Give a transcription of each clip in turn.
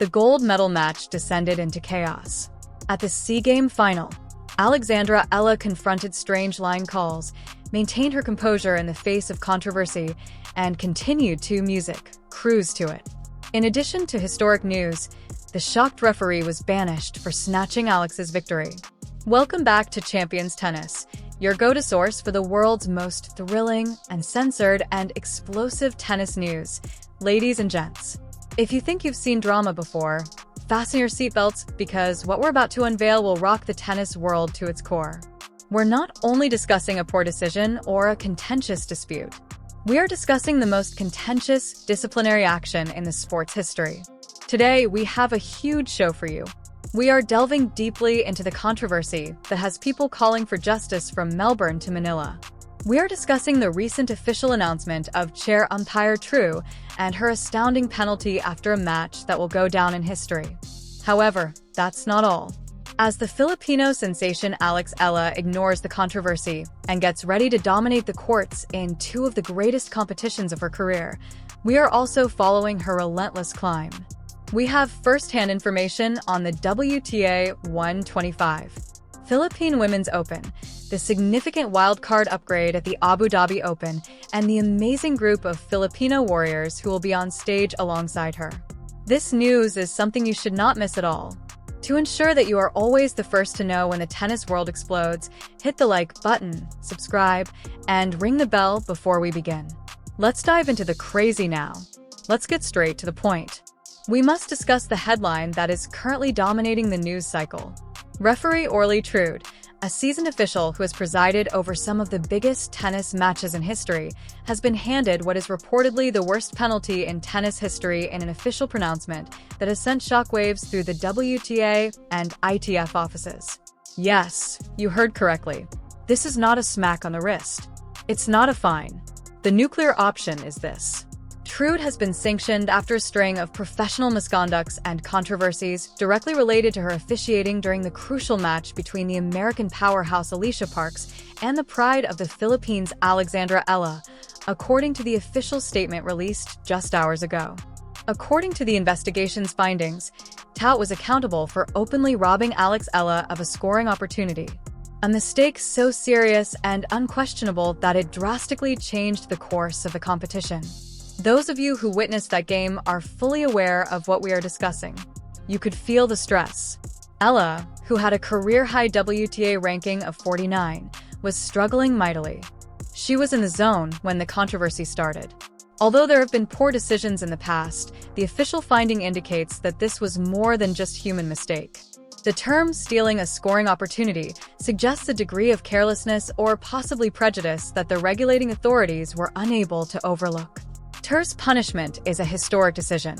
The gold medal match descended into chaos. At the SEA Game final, Alex Eala confronted strange line calls, maintained her composure in the face of controversy, and continued to cruise to it. In addition to historic news, the shocked referee was banished for snatching Alex's victory. Welcome back to Champions Tennis, your go-to source for the world's most thrilling, uncensored, and explosive tennis news. Ladies and gents, if you think you've seen drama before, fasten your seatbelts because what we're about to unveil will rock the tennis world to its core. We're not only discussing a poor decision or a contentious dispute. We are discussing the most contentious disciplinary action in the sport's history. Today, we have a huge show for you. We are delving deeply into the controversy that has people calling for justice from Melbourne to Manila. We are discussing the recent official announcement of chair umpire True and her astounding penalty after a match that will go down in history. However, that's not all. As the Filipino sensation Alex Eala ignores the controversy and gets ready to dominate the courts in two of the greatest competitions of her career, we are also following her relentless climb. We have first-hand information on the WTA 125 Philippine Women's Open, the significant wildcard upgrade at the Abu Dhabi Open, and the amazing group of Filipino warriors who will be on stage alongside her. This news is something you should not miss at all. To ensure that you are always the first to know when the tennis world explodes, hit the like button, subscribe, and ring the bell before we begin. Let's dive into the crazy now. Let's get straight to the point. We must discuss the headline that is currently dominating the news cycle. Referee Orly Trude, a seasoned official who has presided over some of the biggest tennis matches in history, has been handed what is reportedly the worst penalty in tennis history in an official pronouncement that has sent shockwaves through the WTA and ITF offices. Yes, you heard correctly. This is not a smack on the wrist. It's not a fine. The nuclear option is this. Trude has been sanctioned after a string of professional misconducts and controversies directly related to her officiating during the crucial match between the American powerhouse Alicia Parks and the pride of the Philippines Alex Eala, according to the official statement released just hours ago. According to the investigation's findings, Tout was accountable for openly robbing Alex Eala of a scoring opportunity, a mistake so serious and unquestionable that it drastically changed the course of the competition. Those of you who witnessed that game are fully aware of what we are discussing. You could feel the stress. Eala, who had a career-high WTA ranking of 49, was struggling mightily. She was in the zone when the controversy started. Although there have been poor decisions in the past, the official finding indicates that this was more than just human mistake. The term stealing a scoring opportunity suggests a degree of carelessness or possibly prejudice that the regulating authorities were unable to overlook. Terse punishment is a historic decision.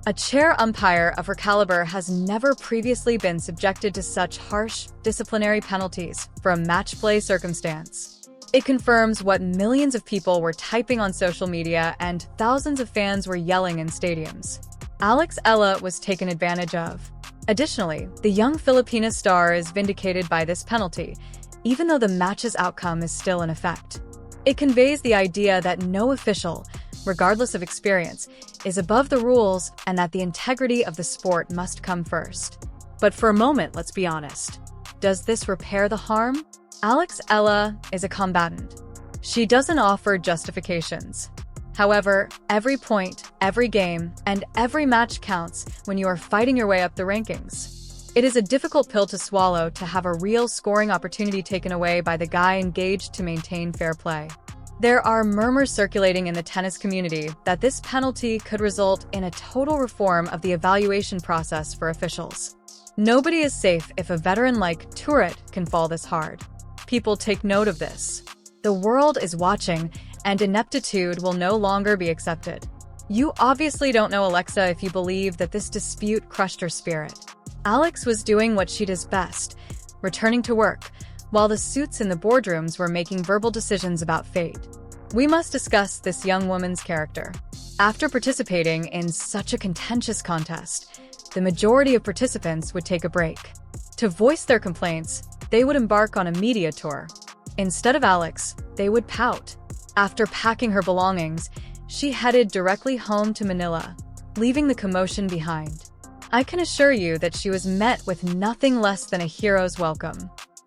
A chair umpire of her caliber has never previously been subjected to such harsh disciplinary penalties for a match play circumstance. It confirms what millions of people were typing on social media and thousands of fans were yelling in stadiums. Alex Eala was taken advantage of. Additionally, the young Filipina star is vindicated by this penalty, even though the match's outcome is still in effect. It conveys the idea that no official, regardless of experience, is above the rules and that the integrity of the sport must come first. But for a moment, let's be honest. Does this repair the harm? Alex Eala is a combatant. She doesn't offer justifications. However, every point, every game, and every match counts when you are fighting your way up the rankings. It is a difficult pill to swallow to have a real scoring opportunity taken away by the guy engaged to maintain fair play. There are murmurs circulating in the tennis community that this penalty could result in a total reform of the evaluation process for officials. Nobody is safe if a veteran like Trude can fall this hard. People take note of this. The world is watching, and ineptitude will no longer be accepted. You obviously don't know Alexa if you believe that this dispute crushed her spirit. Alex was doing what she does best, returning to work, while the suits in the boardrooms were making verbal decisions about fate. We must discuss this young woman's character. After participating in such a contentious contest, the majority of participants would take a break. To voice their complaints, they would embark on a media tour. Instead of Alex, they would pout. After packing her belongings, she headed directly home to Manila, leaving the commotion behind. I can assure you that she was met with nothing less than a hero's welcome.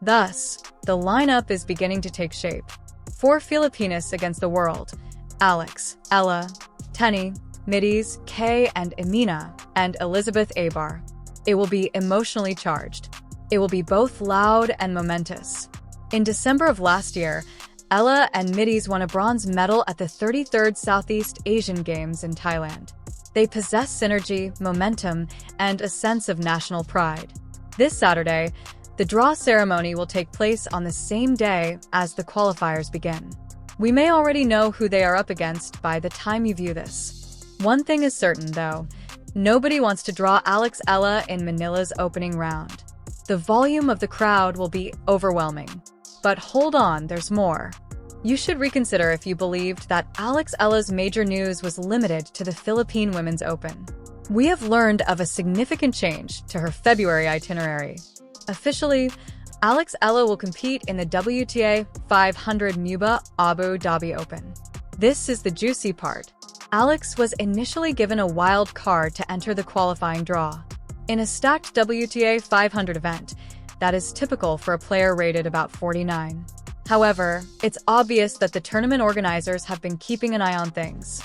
Thus, the lineup is beginning to take shape. 4 Filipinas against the world: Alex, Eala, Tenny, Middies, Kay and Emina, and Elizabeth Abar. It will be emotionally charged. It will be both loud and momentous. In December of last year, Eala and Middies won a bronze medal at the 33rd Southeast Asian Games in Thailand. They possess synergy, momentum, and a sense of national pride. This Saturday, the draw ceremony will take place on the same day as the qualifiers begin. We may already know who they are up against by the time you view this. One thing is certain, though. Nobody wants to draw Alex Eala in Manila's opening round. The volume of the crowd will be overwhelming. But hold on, there's more. You should reconsider if you believed that Alex Eala's major news was limited to the Philippine Women's Open. We have learned of a significant change to her February itinerary. Officially, Alex Eala will compete in the WTA 500 MUBA Abu Dhabi Open. This is the juicy part. Alex was initially given a wild card to enter the qualifying draw. In a stacked WTA 500 event, that is typical for a player rated about 49. However, it's obvious that the tournament organizers have been keeping an eye on things.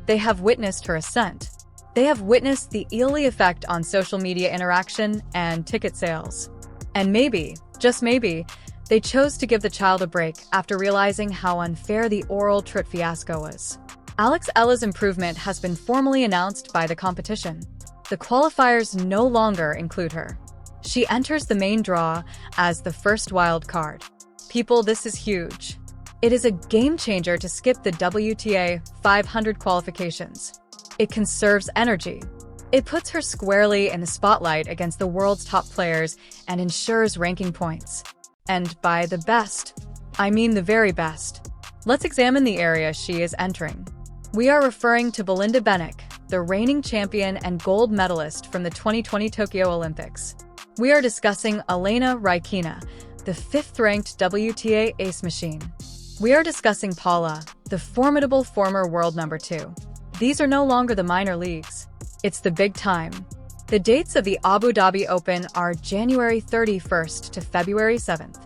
They have witnessed her ascent. They have witnessed the Eala effect on social media interaction and ticket sales. And maybe, just maybe, they chose to give the child a break after realizing how unfair the oral Trut fiasco was. Alex Eala's improvement has been formally announced by the competition. The qualifiers no longer include her. She enters the main draw as the first wild card. People, this is huge. It is a game changer to skip the WTA 500 qualifications. It conserves energy. It puts her squarely in the spotlight against the world's top players and ensures ranking points. And by the best, I mean the very best. Let's examine the area she is entering. We are referring to Belinda Bencic, the reigning champion and gold medalist from the 2020 Tokyo Olympics. We are discussing Elena Rybakina, the 5th-ranked WTA ace machine. We are discussing Paula, the formidable former world number 2. These are no longer the minor leagues. It's the big time. The dates of the Abu Dhabi Open are January 31st to February 7th.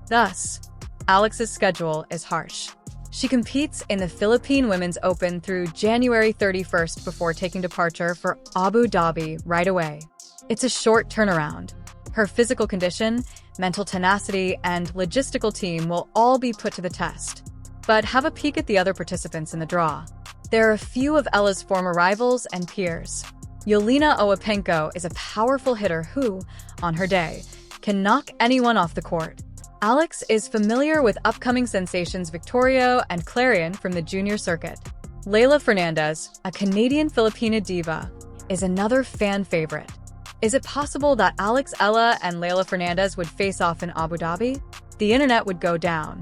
Thus, Alex's schedule is harsh. She competes in the Philippine Women's Open through January 31st before taking departure for Abu Dhabi right away. It's a short turnaround. Her physical condition, mental tenacity, and logistical team will all be put to the test. But have a peek at the other participants in the draw. There are a few of Ella's former rivals and peers. Yelena Owapenko is a powerful hitter who, on her day, can knock anyone off the court. Alex is familiar with upcoming sensations Victorio and Clarion from the junior circuit. Leylah Fernandez, a Canadian-Filipina diva, is another fan favorite. Is it possible that Alex Eala and Leylah Fernandez would face off in Abu Dhabi? The internet would go down.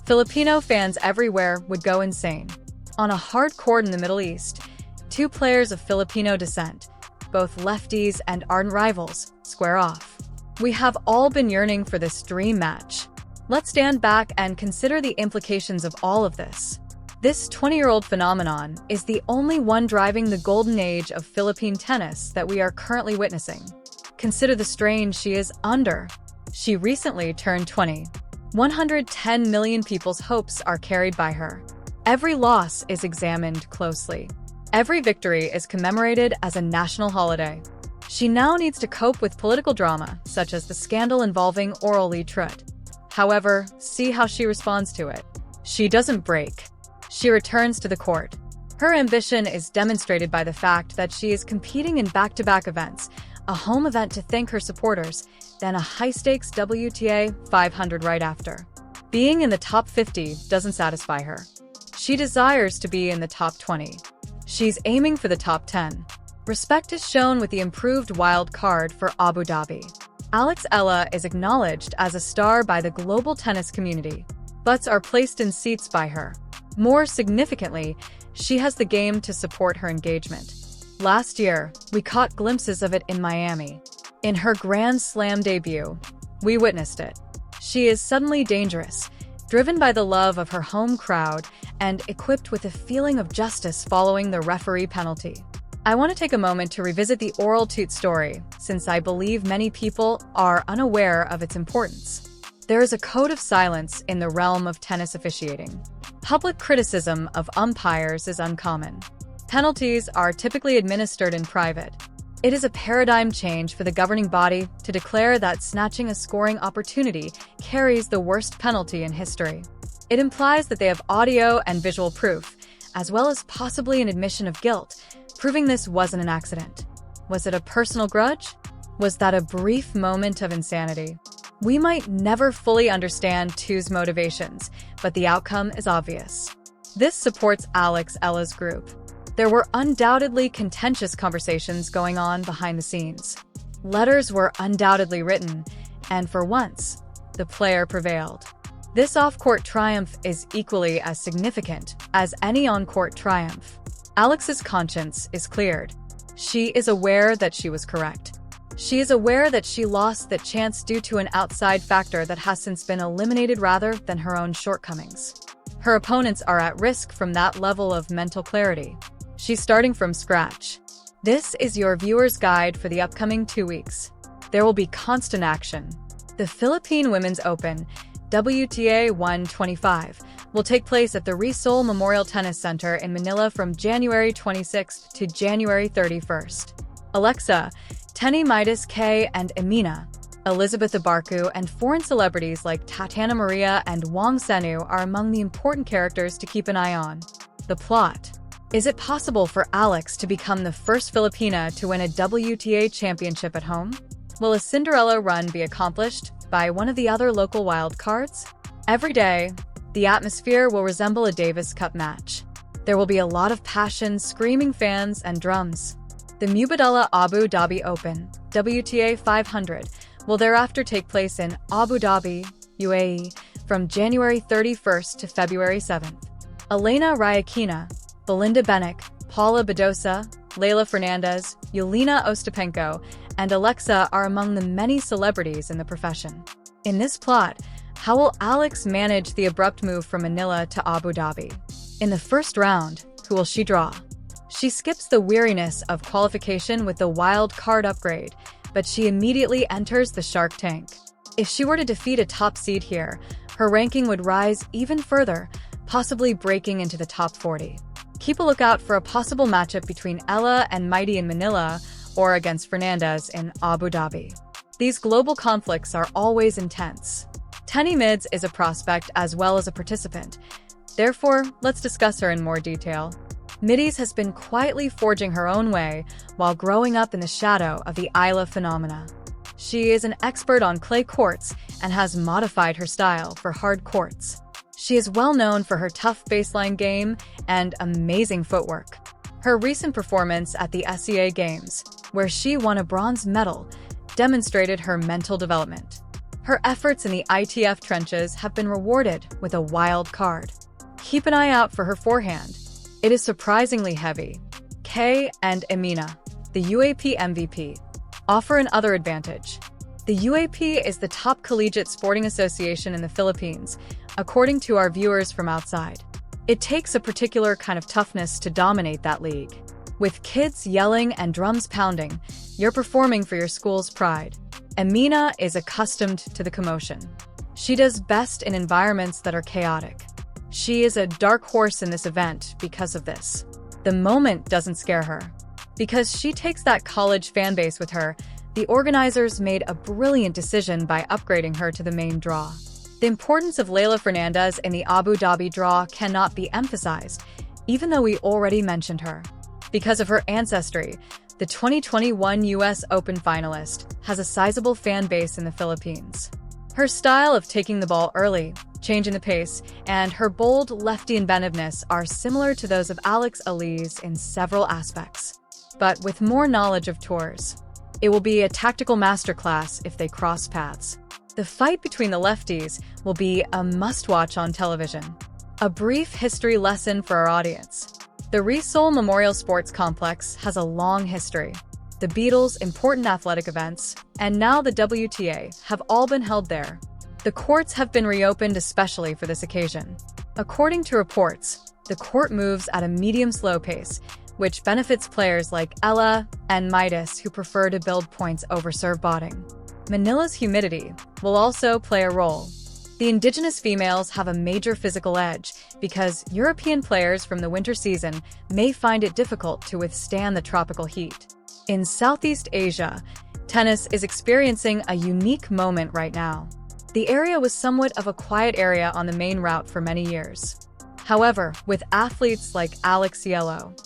Filipino fans everywhere would go insane. On a hard court in the Middle East, 2 players of Filipino descent, both lefties and ardent rivals, square off. We have all been yearning for this dream match. Let's stand back and consider the implications of all of this. This 20-year-old phenomenon is the only one driving the golden age of Philippine tennis that we are currently witnessing. Consider the strain she is under. She recently turned 20. 110 million people's hopes are carried by her. Every loss is examined closely. Every victory is commemorated as a national holiday. She now needs to cope with political drama, such as the scandal involving oral Trut. However, see how she responds to it. She doesn't break. She returns to the court. Her ambition is demonstrated by the fact that she is competing in back-to-back events, a home event to thank her supporters, then a high-stakes WTA 500 right after. Being in the top 50 doesn't satisfy her. She desires to be in the top 20. She's aiming for the top 10. Respect is shown with the improved wild card for Abu Dhabi. Alex Eala is acknowledged as a star by the global tennis community. Butts are placed in seats by her. More significantly, she has the game to support her engagement. Last year, we caught glimpses of it in Miami. In her Grand Slam debut, we witnessed it. She is suddenly dangerous, driven by the love of her home crowd and equipped with a feeling of justice following the referee penalty. I want to take a moment to revisit the oral toot story, since I believe many people are unaware of its importance. There is a code of silence in the realm of tennis officiating. Public criticism of umpires is uncommon. Penalties are typically administered in private. It is a paradigm change for the governing body to declare that snatching a scoring opportunity carries the worst penalty in history. It implies that they have audio and visual proof, as well as possibly an admission of guilt, proving this wasn't an accident. Was it a personal grudge? Was that a brief moment of insanity? We might never fully understand Tu's motivations, but the outcome is obvious. This supports Alex Eala's group. There were undoubtedly contentious conversations going on behind the scenes. Letters were undoubtedly written, and for once, the player prevailed. This off-court triumph is equally as significant as any on-court triumph. Alex's conscience is cleared. She is aware that she was correct. She is aware that she lost that chance due to an outside factor that has since been eliminated rather than her own shortcomings. Her opponents are at risk from that level of mental clarity. She's starting from scratch. This is your viewer's guide for the upcoming 2 weeks. There will be constant action. The Philippine Women's Open, WTA 125, will take place at the Rizal Memorial Tennis Center in Manila from January 26th to January 31st. Alexa, Tenny Midas K and Emina, Elizabeth Abarcu, and foreign celebrities like Tatiana Maria and Wang Senu are among the important characters to keep an eye on. The plot. Is it possible for Alex to become the first Filipina to win a WTA championship at home? Will a Cinderella run be accomplished by one of the other local wildcards? Every day, the atmosphere will resemble a Davis Cup match. There will be a lot of passion, screaming fans, and drums. The Mubadala Abu Dhabi Open, WTA 500, will thereafter take place in Abu Dhabi, UAE, from January 31st to February 7th. Elena Rybakina, Belinda Benek, Paula Badosa, Leylah Fernandez, Yelena Ostapenko, and Alexa are among the many celebrities in the profession. In this plot, how will Alex manage the abrupt move from Manila to Abu Dhabi? In the first round, who will she draw? She skips the weariness of qualification with the wild card upgrade, but she immediately enters the Shark Tank. If she were to defeat a top seed here, her ranking would rise even further, possibly breaking into the top 40. Keep a lookout for a possible matchup between Eala and Mighty in Manila or against Fernandez in Abu Dhabi. These global conflicts are always intense. Tenny Mids is a prospect as well as a participant. Therefore, let's discuss her in more detail. Middies has been quietly forging her own way while growing up in the shadow of the Eala phenomena. She is an expert on clay courts and has modified her style for hard courts. She is well known for her tough baseline game and amazing footwork. Her recent performance at the SEA Games, where she won a bronze medal, demonstrated her mental development. Her efforts in the ITF trenches have been rewarded with a wild card. Keep an eye out for her forehand. It is surprisingly heavy. K and Emina, the UAP MVP, offer another advantage. The UAP is the top collegiate sporting association in the Philippines, according to our viewers from outside. It takes a particular kind of toughness to dominate that league. With kids yelling and drums pounding, you're performing for your school's pride. Emina is accustomed to the commotion. She does best in environments that are chaotic. She is a dark horse in this event because of this. The moment doesn't scare her. Because she takes that college fan base with her, the organizers made a brilliant decision by upgrading her to the main draw. The importance of Leylah Fernandez in the Abu Dhabi draw cannot be emphasized, even though we already mentioned her. Because of her ancestry, the 2021 US Open finalist has a sizable fan base in the Philippines. Her style of taking the ball early, changing the pace, and her bold lefty inventiveness are similar to those of Alex Eala's in several aspects. But with more knowledge of tours, it will be a tactical masterclass if they cross paths. The fight between the lefties will be a must-watch on television. A brief history lesson for our audience. The Rizal Memorial Sports Complex has a long history. The Beatles' important athletic events, and now the WTA, have all been held there. The courts have been reopened especially for this occasion. According to reports, the court moves at a medium-slow pace, which benefits players like Eala and Midas who prefer to build points over serve botting. Manila's humidity will also play a role. The indigenous females have a major physical edge because European players from the winter season may find it difficult to withstand the tropical heat. In Southeast Asia, tennis is experiencing a unique moment right now. The area was somewhat of a quiet area on the main route for many years. However, with athletes like Alex Eala